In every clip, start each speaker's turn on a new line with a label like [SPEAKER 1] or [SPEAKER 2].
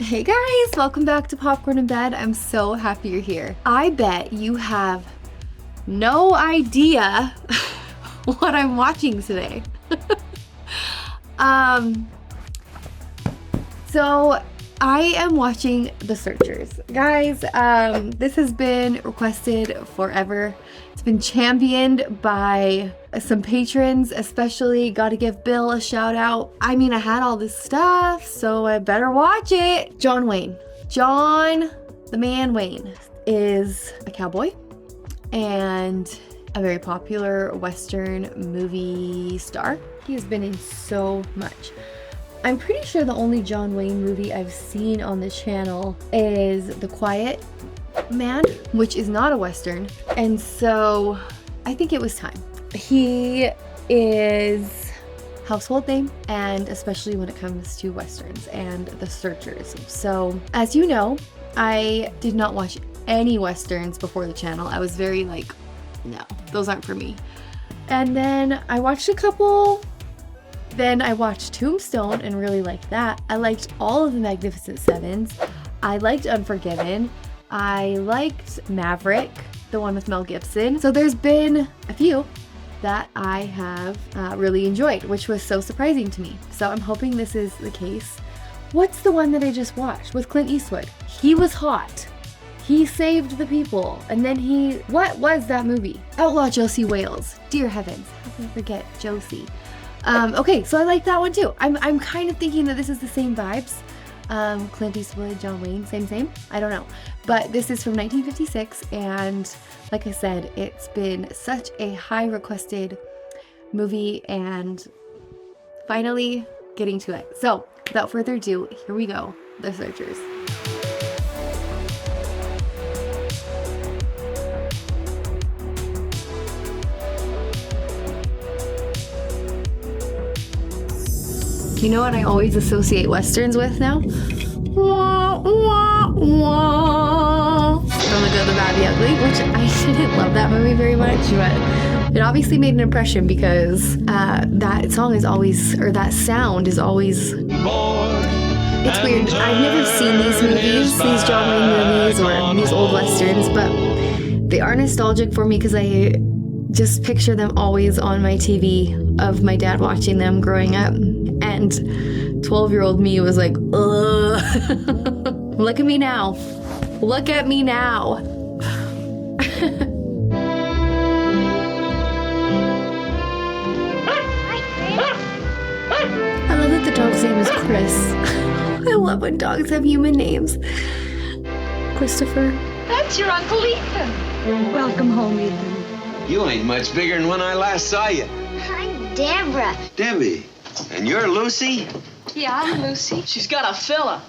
[SPEAKER 1] Hey guys, welcome back to Popcorn in Bed. I'm so happy you're here. I bet you have no idea what I'm watching today. So I am watching The Searchers. Guys, this has been requested forever. It's been championed by some patrons, especially gotta give Bill a shout out. I mean, I had all this stuff, so I better watch it. John Wayne. John, the man Wayne, is a cowboy and a very popular Western movie star. He has been in so much. I'm pretty sure the only John Wayne movie I've seen on the channel is The Quiet Man, which is not a Western. And so I think it was time. He is household name, and especially when it comes to Westerns and The Searchers. So as you know, I did not watch any Westerns before the channel. I was very like, no, those aren't for me. And then I watched a couple. Then I watched Tombstone and really liked that. I liked all of the Magnificent Sevens. I liked Unforgiven. I liked Maverick, the one with Mel Gibson. So there's been a few that I have really enjoyed, which was so surprising to me. So I'm hoping this is the case. What's the one that I just watched with Clint Eastwood? He was hot. He saved the people. And then what was that movie? Outlaw Josie Wales. Dear heavens, how can I forget Josie? Okay, so I like that one too. I'm kind of thinking that this is the same vibes. Clint Eastwood, John Wayne, same. I don't know. But this is from 1956, and like I said, it's been such a high requested movie, and finally getting to it. So without further ado, here we go, The Searchers. You know what I always associate Westerns with now? Wah, wah, wah. From The Good, the Bad, the Ugly, which I didn't love that movie very much, but it obviously made an impression because that song is always, or that sound is always... It's weird. I've never seen these movies, these John Wayne movies, or these old Westerns, but they are nostalgic for me because I just picture them always on my TV of my dad watching them growing up. And 12-year-old me was like, ugh. Look at me now. Look at me now. I love that the dog's name is Chris. I love when dogs have human names. Christopher.
[SPEAKER 2] That's your Uncle Ethan. Welcome home, Ethan.
[SPEAKER 3] You ain't much bigger than when I last saw you.
[SPEAKER 4] I'm Deborah.
[SPEAKER 3] Debbie. And you're Lucy?
[SPEAKER 2] Yeah, I'm Lucy.
[SPEAKER 5] She's got a fella.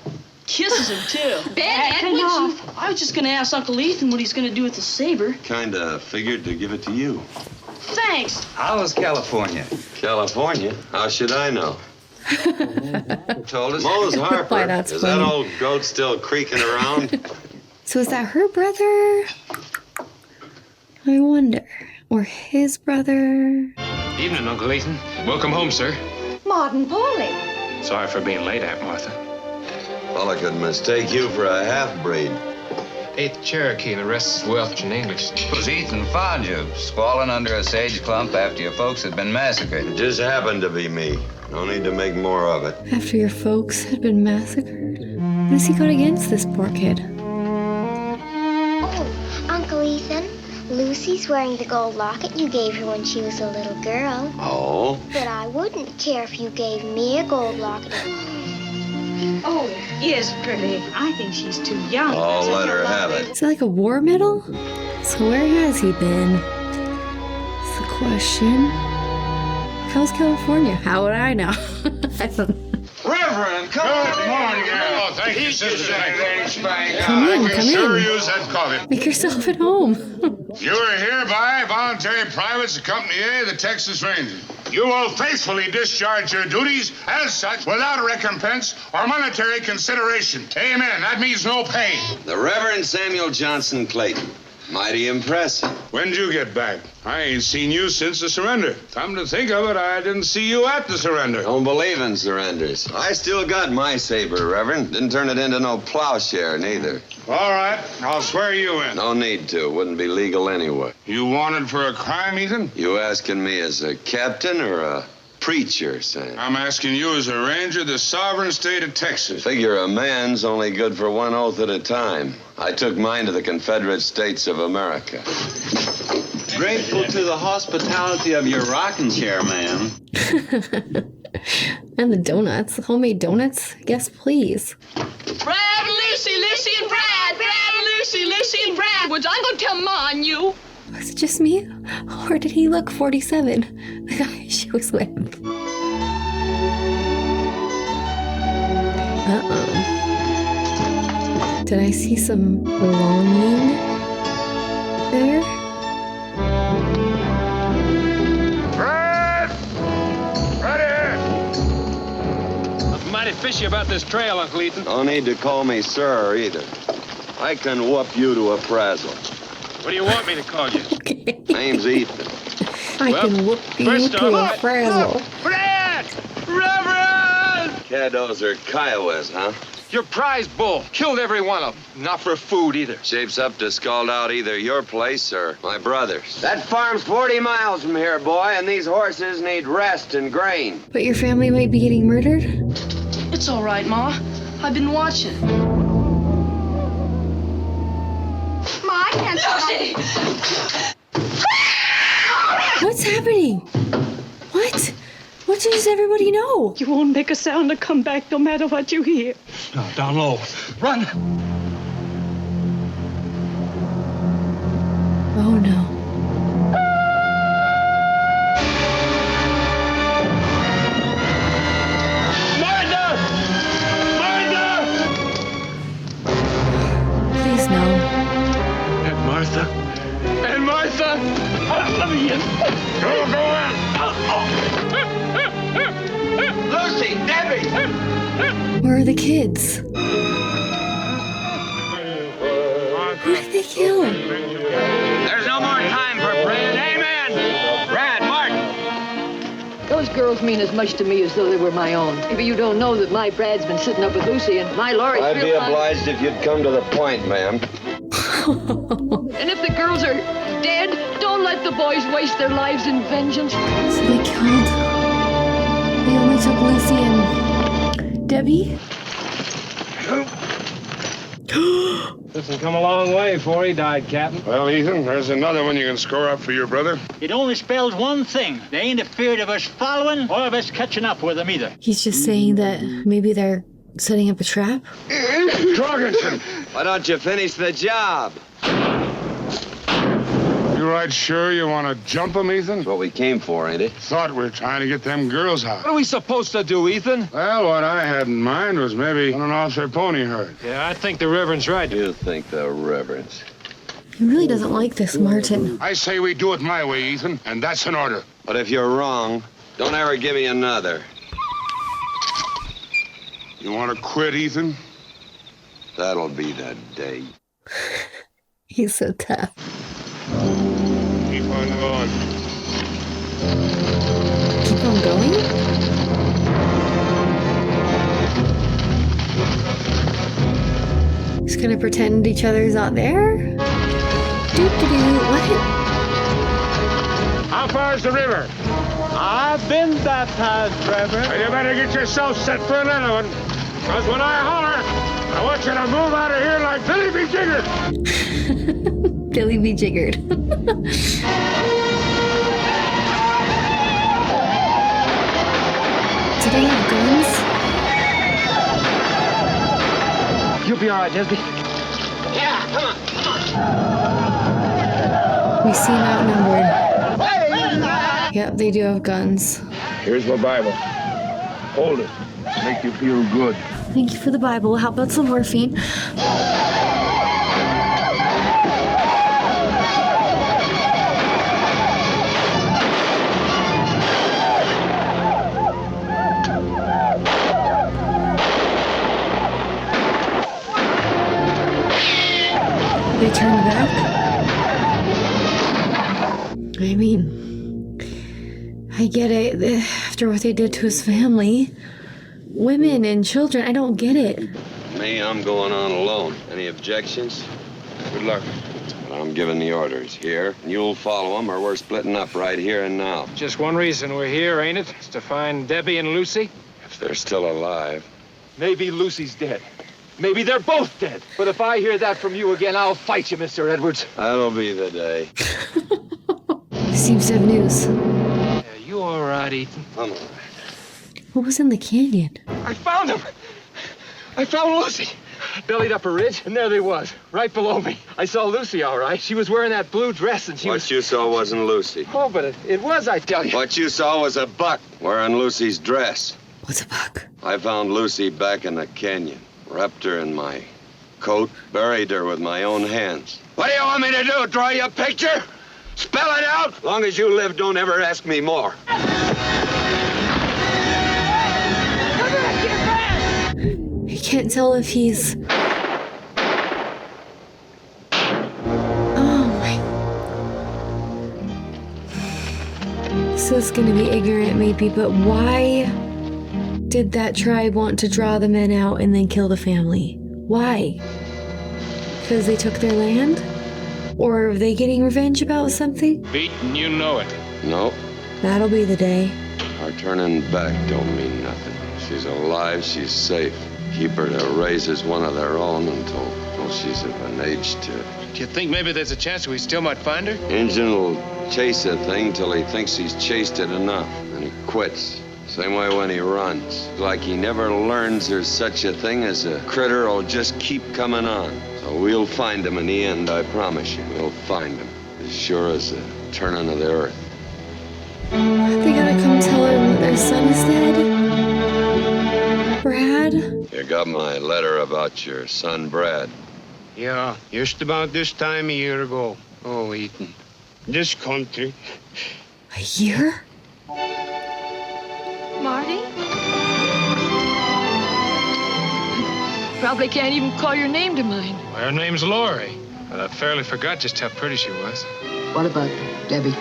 [SPEAKER 5] Kisses him, too. I was just going to ask Uncle Ethan what he's going to do with the saber.
[SPEAKER 3] Kinda figured to give it to you.
[SPEAKER 5] Thanks.
[SPEAKER 6] How was California?
[SPEAKER 3] California? How should I know? Told us. Mose
[SPEAKER 1] Why,
[SPEAKER 3] Harper.
[SPEAKER 1] that's
[SPEAKER 3] Is
[SPEAKER 1] funny.
[SPEAKER 3] that old goat still creaking around?
[SPEAKER 1] So is that her brother? I wonder. Or his brother?
[SPEAKER 7] Evening, Uncle Ethan. Welcome home, sir.
[SPEAKER 2] Martin Pauly.
[SPEAKER 7] Sorry for being late, Aunt Martha.
[SPEAKER 3] Well, I could mistake you for a half-breed.
[SPEAKER 7] Eighth Cherokee and the rest is Welsh and English.
[SPEAKER 6] It was Ethan found you, squalling under a sage clump after your folks had been massacred.
[SPEAKER 3] It just happened to be me. No need to make more of it.
[SPEAKER 1] After your folks had been massacred? What has he got against this poor kid?
[SPEAKER 4] Oh, Uncle Ethan, Lucy's wearing the gold locket you gave her when she was a little girl.
[SPEAKER 3] Oh?
[SPEAKER 4] But I wouldn't care if you gave me a gold locket.
[SPEAKER 2] Oh, is pretty. I think she's too young.
[SPEAKER 3] I'll let her have it.
[SPEAKER 1] Is it like a war medal? So where has he been? That's the question. How's California? How would I know? I don't know.
[SPEAKER 8] Reverend, come on.
[SPEAKER 9] Good morning, oh, thank you, Sister.
[SPEAKER 1] Come in, come
[SPEAKER 9] Sure
[SPEAKER 1] in.
[SPEAKER 9] use that coffee.
[SPEAKER 1] Make yourself at home.
[SPEAKER 9] You are hereby voluntary privates of Company A of the Texas Rangers. You will faithfully discharge your duties as such without recompense or monetary consideration. Amen. That means no pay.
[SPEAKER 3] The Reverend Samuel Johnson Clayton. Mighty impressive.
[SPEAKER 9] When'd you get back? I ain't seen you since the surrender. Come to think of it, I didn't see you at the surrender.
[SPEAKER 3] Don't believe in surrenders. I still got my saber, Reverend. Didn't turn it into no plowshare, neither.
[SPEAKER 9] All right, I'll swear you in.
[SPEAKER 3] No need to. Wouldn't be legal anyway.
[SPEAKER 9] You wanted for a crime, Ethan?
[SPEAKER 3] You asking me as a captain or a preacher, Sam?
[SPEAKER 9] I'm asking you as a ranger of the sovereign state of Texas.
[SPEAKER 3] Figure a man's only good for one oath at a time. I took mine to the Confederate States of America.
[SPEAKER 8] Grateful to the hospitality of your rocking chair, ma'am.
[SPEAKER 1] And the donuts. Homemade donuts? Yes, please.
[SPEAKER 5] Brad, Lucy, Lucy, and Brad. Brad, Lucy, Lucy, and Brad. I'm going to tell Ma and you.
[SPEAKER 1] Was it just me? Or did he look 47? The guy she was with. Uh-oh. Did I see some longing there?
[SPEAKER 9] Brad! Right here!
[SPEAKER 7] I'm mighty fishy about this trail, Uncle Ethan.
[SPEAKER 3] No need to call me sir either. I can whoop you to a frazzle.
[SPEAKER 7] What do you want me to call you?
[SPEAKER 1] Okay.
[SPEAKER 3] Name's Ethan.
[SPEAKER 1] I can whoop you
[SPEAKER 7] first
[SPEAKER 1] to a
[SPEAKER 7] off-
[SPEAKER 1] frazzle.
[SPEAKER 7] Brad! Reverend!
[SPEAKER 3] Caddos are Kiowas, huh?
[SPEAKER 7] Your prize bull. Killed every one of them. Not for food either.
[SPEAKER 3] Shapes up to scald out either your place or my brother's. That farm's 40 miles from here, boy, and these horses need rest and grain.
[SPEAKER 1] But your family might be getting murdered?
[SPEAKER 5] It's all right, Ma. I've been watching.
[SPEAKER 2] Ma, I can't.
[SPEAKER 5] Lucy!
[SPEAKER 1] What's happening? What? What does everybody know?
[SPEAKER 2] You won't make a sound to come back no matter what you hear.
[SPEAKER 7] No, down low. Run!
[SPEAKER 1] Oh no.
[SPEAKER 7] Martha! Martha!
[SPEAKER 1] Please no.
[SPEAKER 7] And Martha? And Martha!
[SPEAKER 9] Go in!
[SPEAKER 6] Lucy, Debbie!
[SPEAKER 1] Where are the kids? Who did they kill?
[SPEAKER 6] There's no more time for praying. Amen! Brad, Martin!
[SPEAKER 10] Those girls mean as much to me as though they were my own. Maybe you don't know that my Brad's been sitting up with Lucy and my Laurie's
[SPEAKER 3] I'd be obliged if you'd come to the point, ma'am.
[SPEAKER 10] And if the girls are dead, don't let the boys waste their lives in vengeance.
[SPEAKER 1] So they killed. They only took Lucy and Debbie?
[SPEAKER 7] Listen, come a long way before he died, Captain.
[SPEAKER 9] Well, Ethan, there's another one you can score up for your brother.
[SPEAKER 11] It only spells one thing. They ain't afeard of us following or of us catching up with them either.
[SPEAKER 1] He's just saying that maybe they're setting up a trap?
[SPEAKER 9] Jorgensen!
[SPEAKER 3] Why don't you finish the job?
[SPEAKER 9] You right sure you want to jump 'em, Ethan?
[SPEAKER 3] That's what we came for, ain't it?
[SPEAKER 9] Thought we were trying to get them girls out.
[SPEAKER 7] What are we supposed to do, Ethan?
[SPEAKER 9] Well, what I had in mind was maybe running off their pony herd.
[SPEAKER 7] Yeah, I think the Reverend's right.
[SPEAKER 3] You think the Reverend's.
[SPEAKER 1] He really doesn't like this, Martin.
[SPEAKER 9] I say we do it my way, Ethan, and that's an order.
[SPEAKER 3] But if you're wrong, don't ever give me another.
[SPEAKER 9] You want to quit, Ethan?
[SPEAKER 3] That'll be the day.
[SPEAKER 1] He's so tough.
[SPEAKER 9] Keep on going.
[SPEAKER 1] Keep on going? Just gonna pretend each other's not there? What?
[SPEAKER 9] How far is the river?
[SPEAKER 7] I've been baptized, Reverend.
[SPEAKER 9] Well, you better get yourself set for another one. Because when I holler, I want you to move out of here like Billy B. Jigger.
[SPEAKER 1] Billy be jiggered. Do they have guns?
[SPEAKER 7] You'll be all right, Desby.
[SPEAKER 6] Yeah, come on.
[SPEAKER 1] We seem outnumbered. Yep, they do have guns.
[SPEAKER 9] Here's my Bible. Hold it. Make you feel good.
[SPEAKER 1] Thank you for the Bible. How about some morphine? They turned back? I mean, I get it. After what they did to his family. Women and children, I don't get it.
[SPEAKER 3] Me, I'm going on alone. Any objections?
[SPEAKER 7] Good luck.
[SPEAKER 3] I'm giving the orders here. You'll follow them or we're splitting up right here and now.
[SPEAKER 7] Just one reason we're here, ain't it? It's to find Debbie and Lucy.
[SPEAKER 3] If they're still alive.
[SPEAKER 12] Maybe Lucy's dead. Maybe they're both dead. But if I hear that from you again, I'll fight you, Mr. Edwards.
[SPEAKER 3] That'll be the day.
[SPEAKER 1] Seems to have news.
[SPEAKER 7] Yeah, you all right, Ethan?
[SPEAKER 3] Come on.
[SPEAKER 1] What was in the canyon?
[SPEAKER 12] I found him. I found Lucy. Bellied up a ridge, and there they was, right below me. I saw Lucy, all right. She was wearing that blue dress, and
[SPEAKER 3] What you saw wasn't Lucy.
[SPEAKER 12] Oh, but it was, I tell you.
[SPEAKER 3] What you saw was a buck wearing Lucy's dress.
[SPEAKER 1] What's a buck?
[SPEAKER 3] I found Lucy back in the canyon. Wrapped her in my coat, buried her with my own hands. What do you want me to do, draw you a picture? Spell it out? As long as you live, don't ever ask me more.
[SPEAKER 1] I can't tell if he's... Oh my... This is gonna be ignorant maybe, but why did that tribe want to draw the men out and then kill the family? Why? Because they took their land? Or are they getting revenge about something?
[SPEAKER 7] Beaten, you know it.
[SPEAKER 3] No,
[SPEAKER 1] That'll be the day.
[SPEAKER 3] our turning back don't mean nothing. She's alive, she's safe. Keep her to raise as one of their own until she's of an age to...
[SPEAKER 7] Do you think maybe there's a chance we still might find her?
[SPEAKER 3] Injun will chase a thing till he thinks he's chased it enough, and he quits. Same way when he runs. Like he never learns there's such a thing as a critter will just keep coming on. So we'll find him in the end, I promise you. We'll find him. As sure as the turning of the earth.
[SPEAKER 1] They gotta come tell him that their son is dead? Brad?
[SPEAKER 3] You got my letter about your son, Brad.
[SPEAKER 8] Yeah, just about this time a year ago. Oh, Ethan. This country.
[SPEAKER 1] A year?
[SPEAKER 2] Marty?
[SPEAKER 10] Probably can't even call your name to mind.
[SPEAKER 7] Well, her name's Laurie. But I fairly forgot just how pretty she was.
[SPEAKER 10] What about Debbie?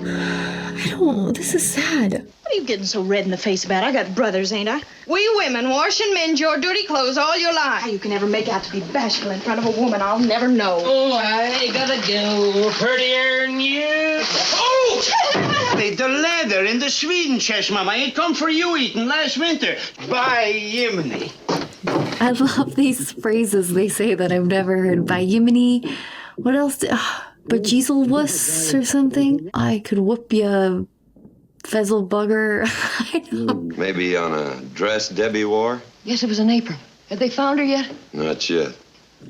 [SPEAKER 1] I don't... This is sad.
[SPEAKER 2] What are you getting so red in the face about? I got brothers, ain't I? We women wash and mend your dirty clothes all your life. How you can ever make out to be bashful in front of a woman, I'll never know.
[SPEAKER 12] Oh, I gotta go. Prettier than you.
[SPEAKER 8] Oh! Hey, the leather in the Sweden chest, Mama. It come for you, Ethan, last winter. By Yiminy.
[SPEAKER 1] I love these phrases they say that I've never heard. By Yiminy. What else? Bejeezelwuss or something? I could whoop ya, fezzle bugger. I don't...
[SPEAKER 3] Maybe on a dress Debbie wore?
[SPEAKER 10] Yes, it was an apron. Have they found her yet?
[SPEAKER 3] Not yet.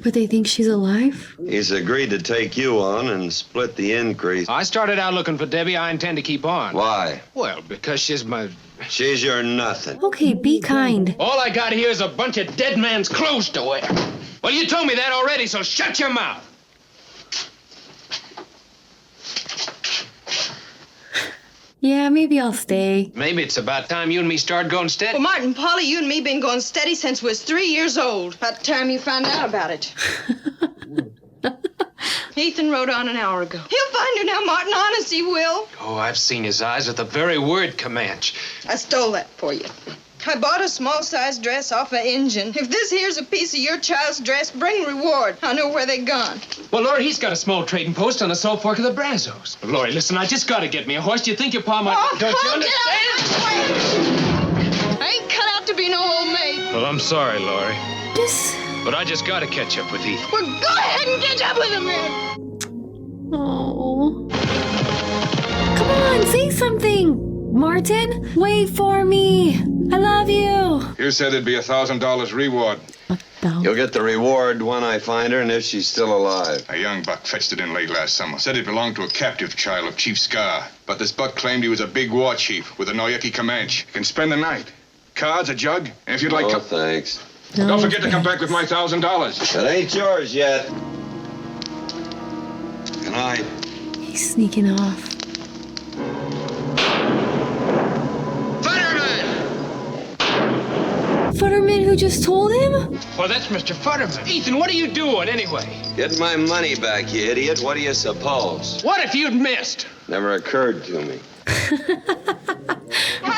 [SPEAKER 1] But they think she's alive?
[SPEAKER 3] He's agreed to take you on and split the increase.
[SPEAKER 7] I started out looking for Debbie. I intend to keep on.
[SPEAKER 3] Why?
[SPEAKER 7] Well, because she's my...
[SPEAKER 3] She's your nothing.
[SPEAKER 1] Okay, be kind.
[SPEAKER 7] All I got here is a bunch of dead man's clothes to wear. Well, you told me that already, so shut your mouth.
[SPEAKER 1] Yeah, maybe I'll stay.
[SPEAKER 7] Maybe it's about time you and me start going steady.
[SPEAKER 2] Well, Martin, Polly, you and me been going steady since we was 3 years old. About the time you found out about it. Ethan wrote on an hour ago. He'll find her now, Martin. Honest, he will.
[SPEAKER 7] Oh, I've seen his eyes at the very word Comanche.
[SPEAKER 2] I stole that for you. I bought a small-sized dress off a Injun. If this here's a piece of your child's dress, bring reward. I know where they gone.
[SPEAKER 7] Well, Laurie, he's got a small trading post on the Salt Fork of the Brazos. Laurie, listen, I just gotta get me a horse. Do you think your pa might... Don't you understand?
[SPEAKER 2] I ain't cut out to be no old maid.
[SPEAKER 7] Well, I'm sorry, Laurie.
[SPEAKER 1] Just...
[SPEAKER 7] But I just gotta catch up with Ethan.
[SPEAKER 2] Well, go ahead and catch up with him then.
[SPEAKER 1] Oh. Come on, say something. Martin, wait for me. I love you.
[SPEAKER 9] You said it'd be $1,000 reward.
[SPEAKER 3] You'll get the reward when I find her and if she's still alive.
[SPEAKER 9] A young buck fetched it in late last summer. Said it belonged to a captive child of Chief Scar. But this buck claimed he was a big war chief with a Noyeki Comanche. You can spend the night. Cards, a jug, and if you'd like...
[SPEAKER 3] Oh, thanks.
[SPEAKER 1] No,
[SPEAKER 9] Don't forget to come
[SPEAKER 1] thanks.
[SPEAKER 9] back with my $1,000.
[SPEAKER 3] It ain't yours yet. Good night.
[SPEAKER 1] He's sneaking off. Futterman who just told him?
[SPEAKER 7] Well, that's Mr. Futterman. Ethan, what are you doing anyway?
[SPEAKER 3] Get my money back, you idiot. What do you suppose?
[SPEAKER 7] What if you'd missed?
[SPEAKER 3] Never occurred to me.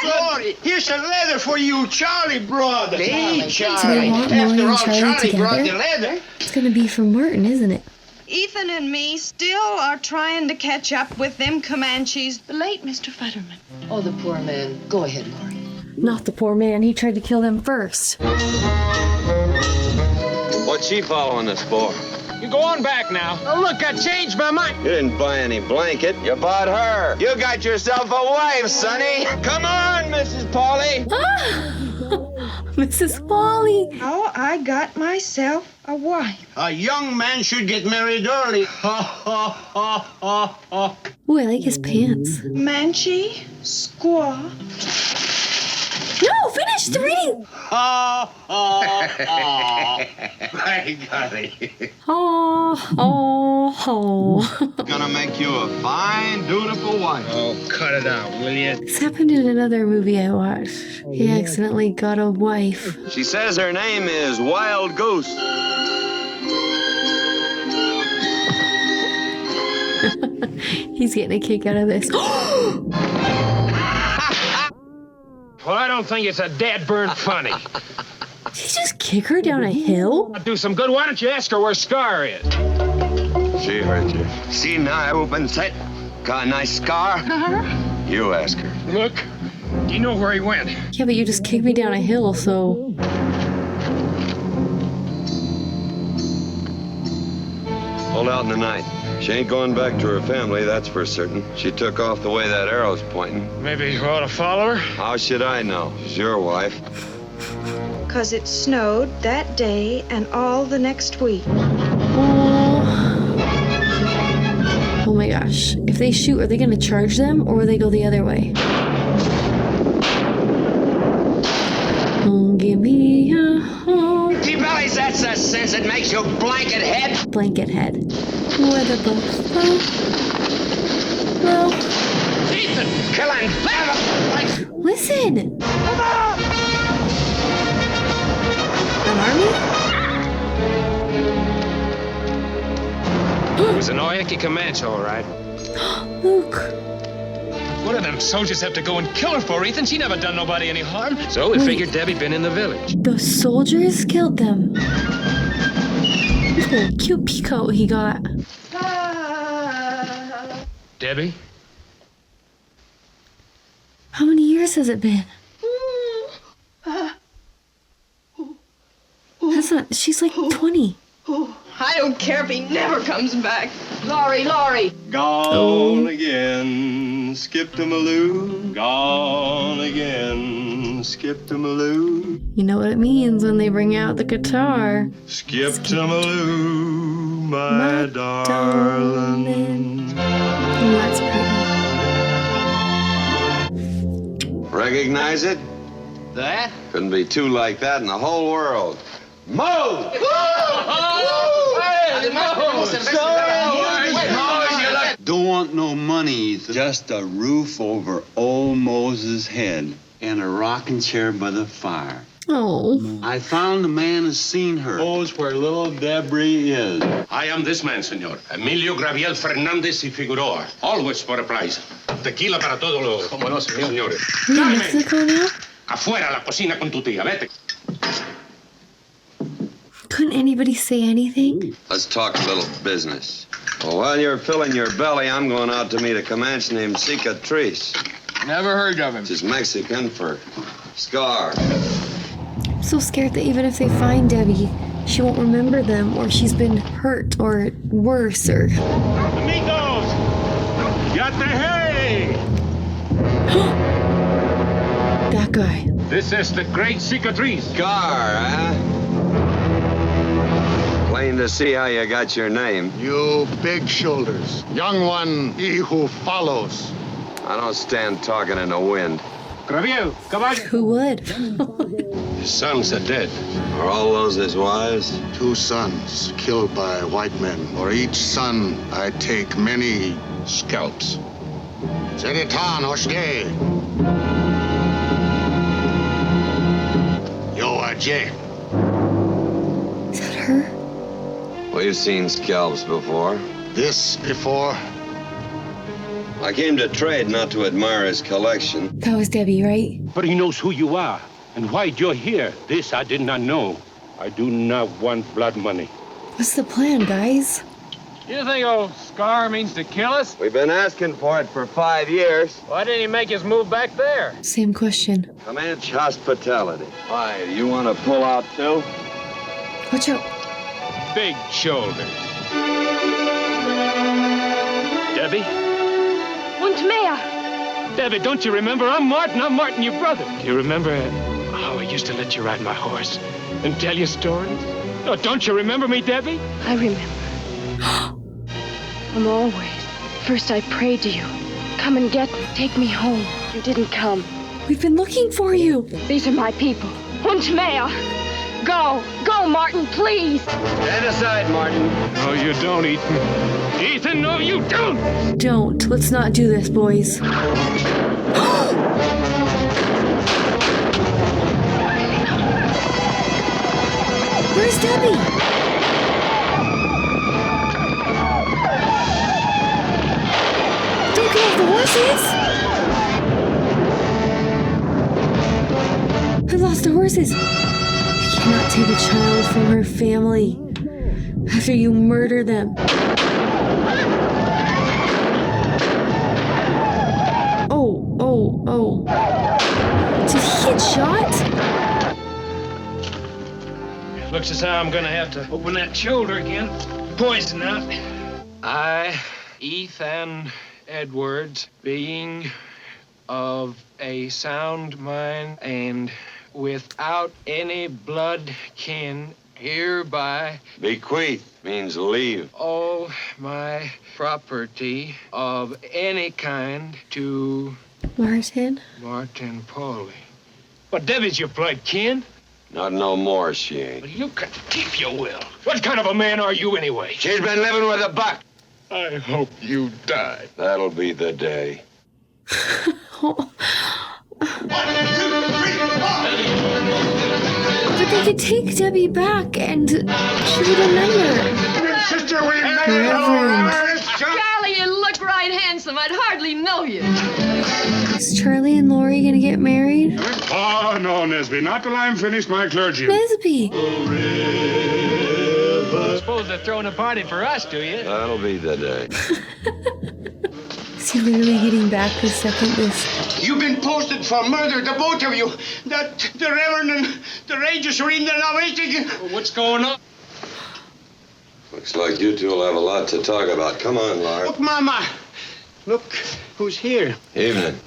[SPEAKER 8] Glory, here's a letter for you, Charlie brought. Hey,
[SPEAKER 1] Do they
[SPEAKER 8] Charlie.
[SPEAKER 1] want Lori
[SPEAKER 8] After
[SPEAKER 1] and
[SPEAKER 8] all,
[SPEAKER 1] Charlie
[SPEAKER 8] Charlie brought the
[SPEAKER 1] together?
[SPEAKER 8] letter.
[SPEAKER 1] It's gonna be from Martin, isn't it?
[SPEAKER 2] Ethan and me still are trying to catch up with them Comanches. The late Mr. Futterman.
[SPEAKER 10] Oh, the poor man. Go ahead, Lori.
[SPEAKER 1] Not the poor man. He tried to kill them first.
[SPEAKER 3] What's she following us for?
[SPEAKER 7] You go on back now. Oh, look, I changed my mind.
[SPEAKER 3] You didn't buy any blanket. You bought her. You got yourself a wife, Sonny. Come on, Mrs. Polly.
[SPEAKER 1] Mrs. Polly.
[SPEAKER 2] Oh, I got myself a wife.
[SPEAKER 8] A young man should get married early. Ha, ha, ha, ha, ha.
[SPEAKER 1] Ooh, I like his pants.
[SPEAKER 2] Manchi, squaw.
[SPEAKER 1] No, finish the reading.
[SPEAKER 8] Ha, ha, ha. I got it.
[SPEAKER 1] Oh, oh, oh.
[SPEAKER 3] Gonna make you a fine, dutiful wife.
[SPEAKER 7] Oh, cut it out, will you?
[SPEAKER 1] This happened in another movie I watched. He accidentally got a wife.
[SPEAKER 3] She says her name is Wild Goose.
[SPEAKER 1] He's getting a kick out of this.
[SPEAKER 7] Well, I don't think it's a dead burn funny.
[SPEAKER 1] Did he just kick her down a hill?
[SPEAKER 7] I'll do some good. Why don't you ask her where Scar is?
[SPEAKER 3] She heard you. See now, open set. Got a nice scar? You ask her.
[SPEAKER 7] Look, do you know where he went?
[SPEAKER 1] Yeah, but you just kicked me down a hill, so...
[SPEAKER 3] Hold out in the night. She ain't going back to her family, that's for certain. She took off the way that arrow's pointing.
[SPEAKER 7] Maybe you ought to follow her?
[SPEAKER 3] How should I know? She's your wife.
[SPEAKER 2] 'Cause it snowed that day and all the next week.
[SPEAKER 1] Oh my gosh. If they shoot, are they gonna charge them or will they go the other way? Oh, give me a home.
[SPEAKER 8] T-Bellies, that's the sense that makes you blanket head.
[SPEAKER 1] Blanket head. Where the both well,
[SPEAKER 8] Ethan, killing.
[SPEAKER 1] listen! An army?
[SPEAKER 7] It was an Oyeki Comanche, all right.
[SPEAKER 1] Luke.
[SPEAKER 7] What do them soldiers have to go and kill her for, Ethan? She never done nobody any harm. So we figured Debbie been in the village.
[SPEAKER 1] The soldiers killed them. Look at that cute peacoat he got.
[SPEAKER 7] Debbie?
[SPEAKER 1] How many years has it been? That's not, she's like 20.
[SPEAKER 2] I don't care if he never comes back.
[SPEAKER 10] Lori, Lori.
[SPEAKER 13] Gone again, skip-to-maloo. Gone again, skip-to-maloo.
[SPEAKER 1] You know what it means when they bring out the guitar.
[SPEAKER 13] Skip-to-maloo, my darling.
[SPEAKER 1] Oh, that's pretty.
[SPEAKER 3] Recognize it?
[SPEAKER 8] That?
[SPEAKER 3] Couldn't be two like that in the whole world. Mo!
[SPEAKER 13] Don't want no money, Ethan. Just a roof over old Moses' head and a rocking chair by the fire.
[SPEAKER 1] Oh.
[SPEAKER 13] I found the man has seen her. Knows where little Debris is.
[SPEAKER 9] I am this man, senor. Emilio Graviel Fernández y Figueroa. Always for a price. Tequila para todos los... Como no, señores.
[SPEAKER 1] Are you in Mexico now?
[SPEAKER 9] Afuera la cocina con tu tía. Vete.
[SPEAKER 1] Couldn't anybody say anything?
[SPEAKER 3] Let's talk a little business. Well, while you're filling your belly, I'm going out to meet a Comanche named Cicatrice.
[SPEAKER 7] Never heard of him.
[SPEAKER 3] Which is Mexican for scar.
[SPEAKER 1] I'm so scared that even if they find Debbie, she won't remember them, or she's been hurt, or worse, or...
[SPEAKER 9] Amigos! Got the hay!
[SPEAKER 1] That guy.
[SPEAKER 9] This is the great Cicatrice.
[SPEAKER 3] Scar, huh? Plain to see how you got your name.
[SPEAKER 14] You big shoulders. Young one, he who follows.
[SPEAKER 3] I don't stand talking in the wind.
[SPEAKER 9] Graviel, caballo.
[SPEAKER 1] Who would?
[SPEAKER 9] His sons are dead.
[SPEAKER 3] Are all those his wives?
[SPEAKER 14] 2 sons killed by white men. For each son, I take many scalps. Seritan Hoshde. Yo, I Jay.
[SPEAKER 1] Is that her?
[SPEAKER 3] We've seen scalps before.
[SPEAKER 14] This before?
[SPEAKER 3] I came to trade, not to admire his collection.
[SPEAKER 1] That was Debbie, right?
[SPEAKER 15] But he knows who you are and why you're here. This I did not know. I do not want blood money.
[SPEAKER 1] What's the plan, guys?
[SPEAKER 12] You think old Scar means to kill us?
[SPEAKER 3] We've been asking for it for 5 years.
[SPEAKER 12] Why didn't he make us move back there?
[SPEAKER 1] Same question.
[SPEAKER 3] Comanche hospitality. Why, you want to pull out too?
[SPEAKER 1] Watch out.
[SPEAKER 15] Big shoulders. Debbie?
[SPEAKER 2] Und mehr.
[SPEAKER 15] Debbie, don't you remember? I'm Martin, your brother. Do you remember how I used to let you ride my horse and tell you stories? Oh, don't you remember me, Debbie?
[SPEAKER 2] I remember. I'm always. First I prayed to you. Come and get me. Take me home. You didn't come.
[SPEAKER 1] We've been looking for you.
[SPEAKER 2] These are my people. Und mehr. Go. Go, Martin, please.
[SPEAKER 3] Stand aside, Martin.
[SPEAKER 15] No, you don't, Ethan. Ethan, no, you don't.
[SPEAKER 1] Don't. Let's not do this, boys. Where's Debbie? Don't get off the horses! I lost the horses. You cannot take a child from her family after you murder them. Oh. Did he get shot?
[SPEAKER 15] Looks as how I'm gonna have to open that shoulder again. Poison out. I, Ethan Edwards, being of a sound mind and without any blood kin, hereby
[SPEAKER 3] Bequeath means leave.
[SPEAKER 15] all my property of any kind to
[SPEAKER 1] Martin?
[SPEAKER 15] Martin Pauly. But Debbie's your blood kin.
[SPEAKER 3] Not no more, she ain't.
[SPEAKER 15] But you can keep your will. What kind of a man are you anyway?
[SPEAKER 3] She's been living with a buck.
[SPEAKER 15] I hope you die.
[SPEAKER 3] That'll be the day.
[SPEAKER 1] But they could take Debbie back and she would remember.
[SPEAKER 9] Sister, we made
[SPEAKER 1] Reverend.
[SPEAKER 10] Charlie, you look right handsome. I'd hardly know you.
[SPEAKER 1] Is Charlie and Lori gonna get married?
[SPEAKER 9] Oh, no, Nesby, not till I'm finished my clergy.
[SPEAKER 1] Nesby!
[SPEAKER 12] I suppose they're throwing a party for us, do you?
[SPEAKER 3] That'll be the day.
[SPEAKER 1] Is he literally getting back the second this?
[SPEAKER 8] You've been posted for murder, the both of you. The Reverend and the Rangers are in there now waiting.
[SPEAKER 15] What's going on?
[SPEAKER 3] Looks like you two will have a lot to talk about. Come on, Laura.
[SPEAKER 8] Look, Mama. Look who's here.
[SPEAKER 3] Evening.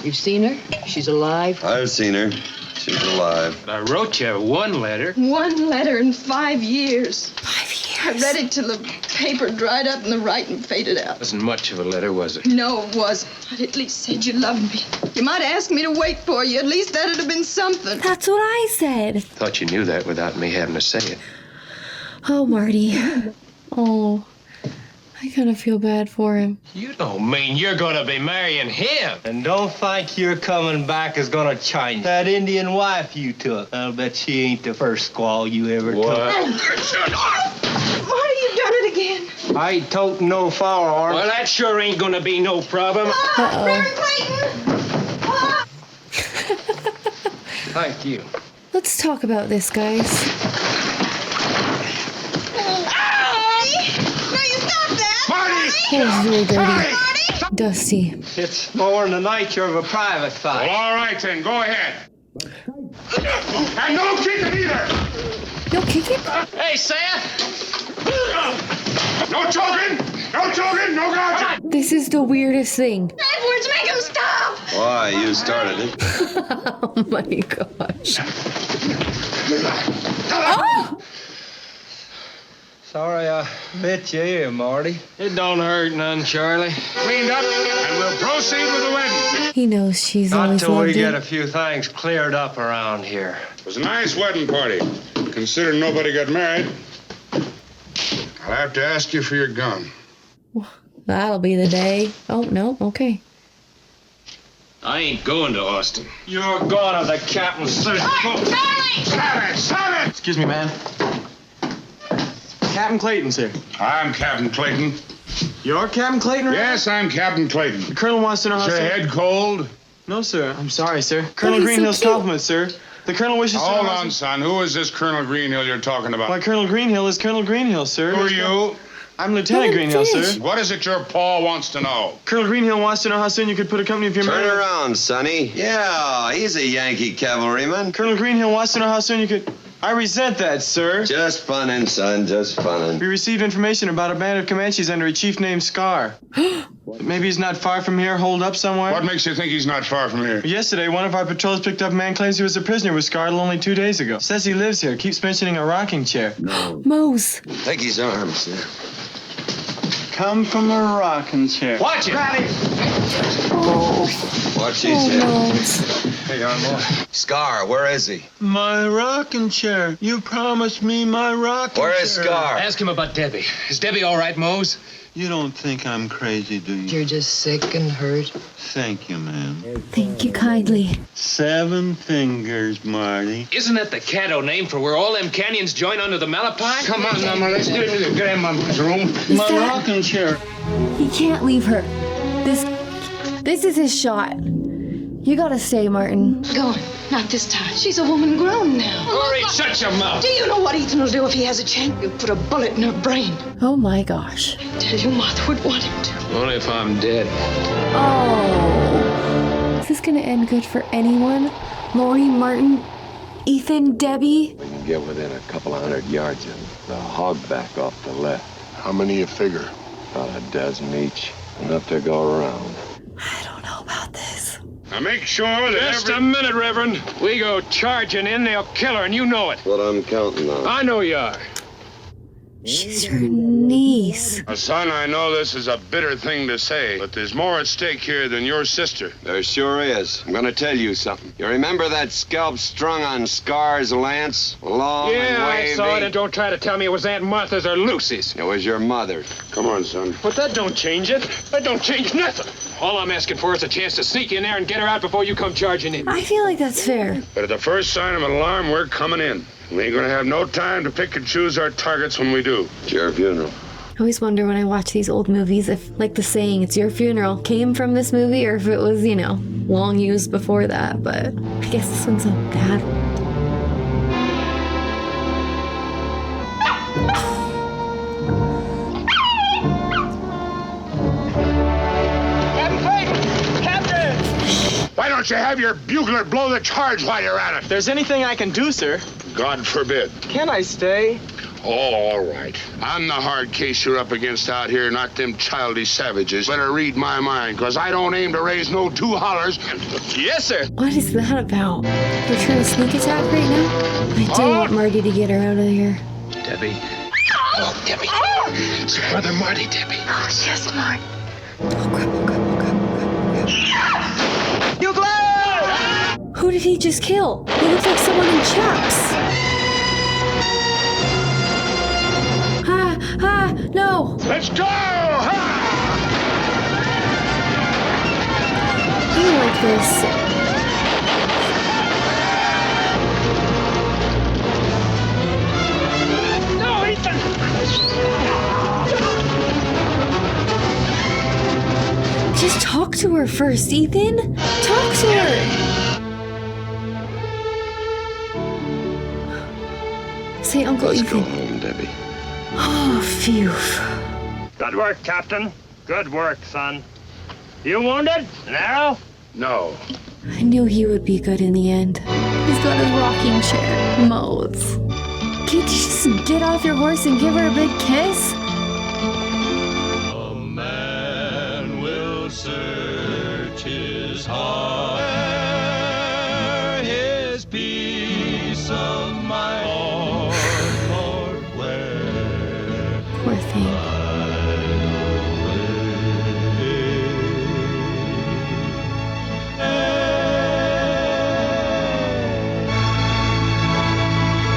[SPEAKER 10] You've seen her? She's alive?
[SPEAKER 3] I've seen her. She's alive.
[SPEAKER 15] I wrote you one letter.
[SPEAKER 2] One letter in 5 years.
[SPEAKER 1] 5 years.
[SPEAKER 2] I read it till the paper dried up and the writing faded out.
[SPEAKER 15] Wasn't much of a letter, was it?
[SPEAKER 2] No, it wasn't. But at least said you loved me. You might ask me to wait for you. At least that'd have been something.
[SPEAKER 1] That's what I said.
[SPEAKER 15] Thought you knew that without me having to say it.
[SPEAKER 1] Oh, Marty. Oh, I kind of feel bad for him.
[SPEAKER 15] You don't mean you're gonna be marrying him?
[SPEAKER 16] And don't think your coming back is gonna change that Indian wife you took. I'll bet she ain't the first squaw you ever took.
[SPEAKER 2] Marty, you done it again.
[SPEAKER 16] I ain't toting no firearm.
[SPEAKER 15] Well, that sure ain't gonna be no problem. Thank you.
[SPEAKER 1] Let's talk about this, guys. That was really dirty. Dusty.
[SPEAKER 16] It's more than the nature of a private fight.
[SPEAKER 9] Well, all right, then. Go ahead. And no kicking either.
[SPEAKER 1] No kicking?
[SPEAKER 15] Hey, Seth!
[SPEAKER 9] No choking! No choking! No gouging!
[SPEAKER 1] This is the weirdest thing.
[SPEAKER 2] Edwards, make him stop!
[SPEAKER 3] Why? You started it.
[SPEAKER 1] Oh my gosh. Oh!
[SPEAKER 16] Sorry I bit you here, Marty.
[SPEAKER 15] It don't hurt none, Charlie.
[SPEAKER 9] Cleaned up, and we'll proceed with the wedding.
[SPEAKER 1] He knows she's
[SPEAKER 16] Not
[SPEAKER 1] always
[SPEAKER 16] till we
[SPEAKER 1] loved
[SPEAKER 16] get
[SPEAKER 1] it.
[SPEAKER 16] a few things cleared up around here.
[SPEAKER 9] It was a nice wedding party, considering nobody got married. I'll have to ask you for your gun.
[SPEAKER 1] That'll be the day. Oh, no, okay.
[SPEAKER 15] I ain't going to Austin.
[SPEAKER 12] You're going to the captain's search.
[SPEAKER 9] Silence!
[SPEAKER 12] Excuse me, man. Captain Clayton's here.
[SPEAKER 9] I'm Captain Clayton.
[SPEAKER 12] You're Captain Clayton, right?
[SPEAKER 9] Yes, I'm Captain Clayton.
[SPEAKER 12] The Colonel wants to know how...
[SPEAKER 9] Is your head cold?
[SPEAKER 12] No, sir. I'm sorry, sir. Colonel Greenhill's compliments, sir. The Colonel wishes to...
[SPEAKER 9] Hold on, son. Who is this Colonel Greenhill you're talking about?
[SPEAKER 12] Why, Colonel Greenhill is Colonel Greenhill, sir.
[SPEAKER 9] Who are you?
[SPEAKER 12] I'm Lieutenant Greenhill, sir.
[SPEAKER 9] What is it your paw wants to know?
[SPEAKER 12] Colonel Greenhill wants to know how soon you could put a company of your men...
[SPEAKER 3] Turn around, Sonny. Yeah, he's a Yankee cavalryman.
[SPEAKER 12] Colonel Greenhill wants to know how soon you could... I resent that, sir.
[SPEAKER 3] Just funnin', son, just funnin'.
[SPEAKER 12] We received information about a band of Comanches under a chief named Scar. Maybe he's not far from here, holed up somewhere?
[SPEAKER 9] What makes you think he's not far from here?
[SPEAKER 12] Yesterday, one of our patrols picked up a man claims he was a prisoner with Scar only 2 days ago. Says he lives here, keeps mentioning a rocking chair.
[SPEAKER 3] No.
[SPEAKER 1] Mose.
[SPEAKER 3] Take his arms there.
[SPEAKER 13] Come from a rocking chair.
[SPEAKER 15] Watch it!
[SPEAKER 3] Watch his head.
[SPEAKER 15] Hey, Armo.
[SPEAKER 3] Scar, where is he?
[SPEAKER 13] My rocking chair. You promised me my rocking chair.
[SPEAKER 3] Where is Scar?
[SPEAKER 15] Ask him about Debbie. Is Debbie all right, Mose?
[SPEAKER 13] You don't think I'm crazy, do you?
[SPEAKER 10] You're just sick and hurt.
[SPEAKER 13] Thank you, ma'am.
[SPEAKER 1] Thank you kindly.
[SPEAKER 13] 7 fingers, Marty.
[SPEAKER 15] Isn't that the Caddo name for where all them canyons join under the Malapine?
[SPEAKER 9] Come on, Mama, let's get into the grandmama's room.
[SPEAKER 13] My rocking chair.
[SPEAKER 1] He can't leave her. This is his shot. You gotta stay, Martin.
[SPEAKER 2] Go on. Not this time. She's a woman grown now.
[SPEAKER 15] Lori, shut your mouth.
[SPEAKER 2] Do you know what Ethan will do if he has a chance? He'll put a bullet in her brain.
[SPEAKER 1] Oh my gosh.
[SPEAKER 2] Tell your mother would want him to.
[SPEAKER 15] Only if I'm dead.
[SPEAKER 1] Oh. Is this gonna end good for anyone? Lori, Martin, Ethan, Debbie?
[SPEAKER 3] We can get within a couple of 100 yards of the hogback off the left.
[SPEAKER 14] How many you figure?
[SPEAKER 3] About a dozen each. Enough to go around.
[SPEAKER 1] I don't know about this.
[SPEAKER 9] Now make sure that
[SPEAKER 15] Just a minute, Reverend. We go charging in, they'll kill her, and you know it.
[SPEAKER 3] That's what I'm counting on.
[SPEAKER 15] I know you are.
[SPEAKER 1] She's your niece.
[SPEAKER 9] Son, I know this is a bitter thing to say, but there's more at stake here than your sister.
[SPEAKER 3] There sure is. I'm gonna tell you something. You remember that scalp strung on Scar's lance? Long and
[SPEAKER 15] Yeah,
[SPEAKER 3] wavy?
[SPEAKER 15] I saw it, and don't try to tell me it was Aunt Martha's or Lucy's.
[SPEAKER 3] It was your mother's.
[SPEAKER 9] Come on, son.
[SPEAKER 15] But that don't change it. That don't change nothing. All I'm asking for is a chance to sneak in there and get her out before you come charging in.
[SPEAKER 1] I feel like that's fair.
[SPEAKER 9] But at the first sign of an alarm, we're coming in. We ain't gonna have no time to pick and choose our targets when we do.
[SPEAKER 3] It's your funeral.
[SPEAKER 1] I always wonder when I watch these old movies if, like the saying, it's your funeral, came from this movie or if it was, long used before that. But I guess this one's not bad.
[SPEAKER 9] Why don't you have your bugler blow the charge while you're at it?
[SPEAKER 12] If there's anything I can do, sir.
[SPEAKER 9] God forbid.
[SPEAKER 12] Can I stay?
[SPEAKER 9] Oh, all right. I'm the hard case you're up against out here, not them childish savages. Better read my mind, because I don't aim to raise no 2 hollers.
[SPEAKER 12] Yes, sir.
[SPEAKER 1] What is that about? They're trying to sneak attack right now? I do want Marty to get her out of here.
[SPEAKER 15] Debbie. Oh, Debbie. It's your brother Marty, Debbie.
[SPEAKER 2] Oh, yes, Mark.
[SPEAKER 1] Oh, crap.
[SPEAKER 12] You glad?
[SPEAKER 1] Who did he just kill? He looks like someone in chaps. No!
[SPEAKER 9] Let's go! Ha!
[SPEAKER 1] I don't like this.
[SPEAKER 15] No, Ethan!
[SPEAKER 1] Just talk to her first, Ethan. Talk to her. Say, Uncle
[SPEAKER 3] Let's
[SPEAKER 1] Ethan.
[SPEAKER 3] go home, Debbie.
[SPEAKER 1] Oh, phew.
[SPEAKER 11] Good work, Captain. Good work, son. You wounded? An arrow?
[SPEAKER 9] No.
[SPEAKER 1] I knew he would be good in the end. He's got his rocking chair. Modes. Can't you just get off your horse and give her a big kiss?
[SPEAKER 17] A man will search his heart, his peace of mind.
[SPEAKER 1] Poor thing.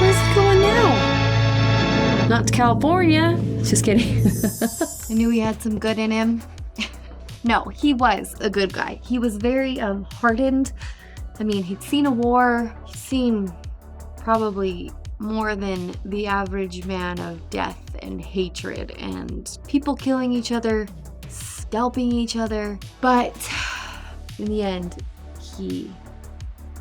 [SPEAKER 1] Where's he going now? Not to California. Just kidding. I knew he had some good in him. No, he was a good guy. He was very hardened. I mean, he'd seen a war. He'd seen probably more than the average man of death and hatred and people killing each other, scalping each other. But in the end, he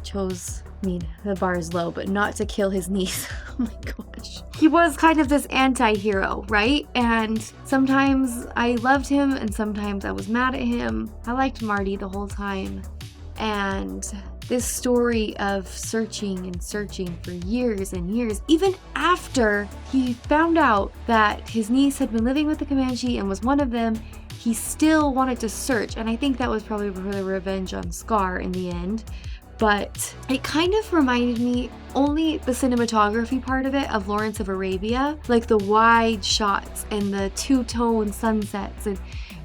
[SPEAKER 1] chose, I mean, the bar is low, but not to kill his niece. Oh my gosh. He was kind of this anti-hero, right? And sometimes I loved him and sometimes I was mad at him. I liked Marty the whole time. And this story of searching and searching for years and years, even after he found out that his niece had been living with the Comanche and was one of them, he still wanted to search. And I think that was probably for the revenge on Scar in the end. But it kind of reminded me, only the cinematography part of it, of Lawrence of Arabia, like the wide shots and the two-tone sunsets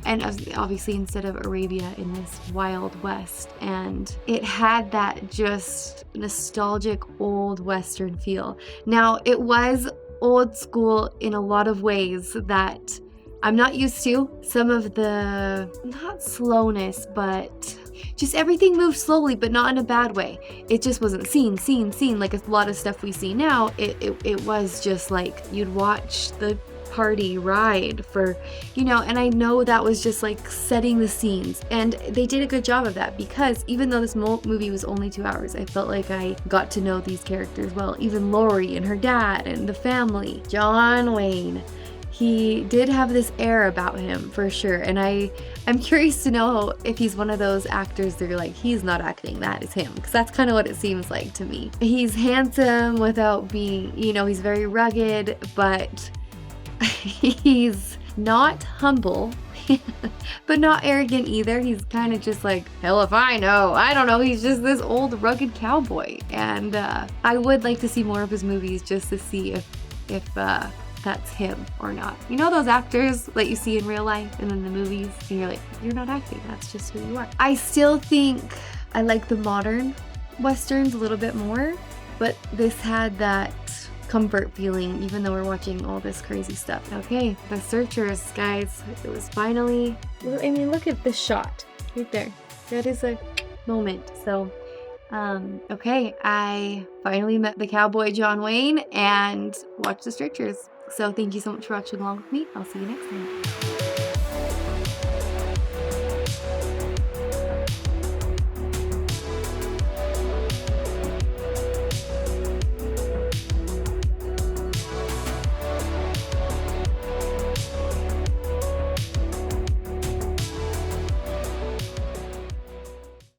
[SPEAKER 1] and obviously instead of Arabia in this Wild West. And it had that just nostalgic old Western feel. Now, it was old school in a lot of ways that I'm not used to. Some of the, not slowness, but just everything moved slowly, but not in a bad way. It just wasn't scene like a lot of stuff we see now. It was just like you'd watch the party ride for, you know, and I know that was just like setting the scenes, and they did a good job of that, because even though this movie was only 2 hours, I felt like I got to know these characters well, even Lori and her dad and the family. John Wayne, he did have this air about him for sure, and I'm curious to know if he's one of those actors that you're like, he's not acting, that is him, because that's kind of what it seems like to me. He's handsome without being, you know, he's very rugged, but he's not humble, but not arrogant either. He's kind of just like, hell if I know. I don't know. He's just this old rugged cowboy, and I would like to see more of his movies just to see if that's him or not. You know those actors that you see in real life and in the movies, and you're like, you're not acting, that's just who you are. I still think I like the modern Westerns a little bit more, but this had that comfort feeling, even though we're watching all this crazy stuff. Okay, The Searchers, guys. It was finally, I mean, look at this shot right there. That is a moment. So, okay, I finally met the cowboy John Wayne and watched The Searchers. So thank you so much for watching along with me. I'll see you next time.